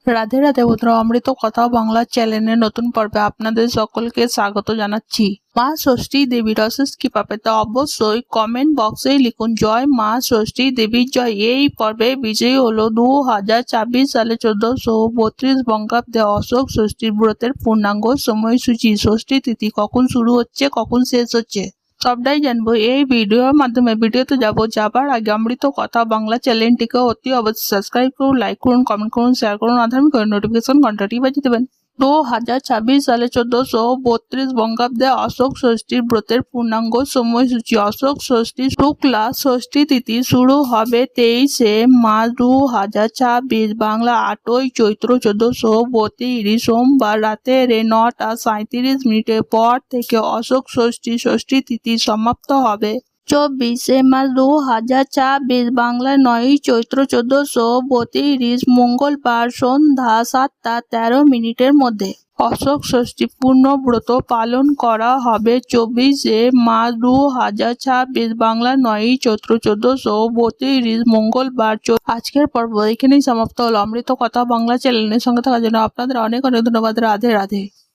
রাধে রাধে বন্ধুরা, অমৃত কথা বাংলা চ্যানেলের নতুন পর্বে আপনাদের সকলকে স্বাগত জানাচ্ছি। মা ষষ্ঠী দেবীর অশেষ কৃপা পেতে অবশ্যই কমেন্ট বক্সে লিখুন জয় মা ষষ্ঠী দেবীর জয়। এই পর্বে বিজয়ী হলো 2026 সালে 1432 বঙ্গাব্দে অশোক ষষ্ঠী ব্রতের পূর্ণাঙ্গ সময়সূচি। ষষ্ঠী তিথি কখন শুরু হচ্ছে, কখন শেষ হচ্ছে, সবটাই জানবো এই ভিডিওর মাধ্যমে। ভিডিওতে যাবার আগে অমৃত কথা বাংলা চ্যানেলটিকে অতি অবশ্যই সাবস্ক্রাইব করুন, লাইক করুন, কমেন্ট করুন, শেয়ার করুন, আধার করে নোটিফিকেশন ঘন্টাটি বাজিয়ে দেবেন। 2026 সালে 1432 বঙ্গাব্দে অশোক ষষ্ঠী ব্রতের পূর্ণাঙ্গ সময়সূচি। অশোক ষষ্ঠী শুক্লা ষষ্ঠী তিথি শুরু হবে 23শে মার্চ 2026, বাংলা 8ই চৈত্র 1432 সোমবার রাতের 9টা 37 পর থেকে অশোক ষষ্ঠী তিথি সমাপ্ত হবে 24শে মার্চ 2026, বাংলা 9ই চৈত্র 1432 মঙ্গলবার সন্ধ্যা 7টা 13 মধ্যে। অশোক ষষ্ঠী পূর্ণ ব্রত পালন করা হবে 24শে মার্চ 2026, বাংলা 9ই চৈত্র 1432 মঙ্গলবার। আজকের পর্ব এখানেই সমাপ্ত হলো। অমৃত কথা বাংলা চ্যানেলের সঙ্গে থাকার জন্য আপনাদের অনেক অনেক ধন্যবাদ। রাধে রাধে।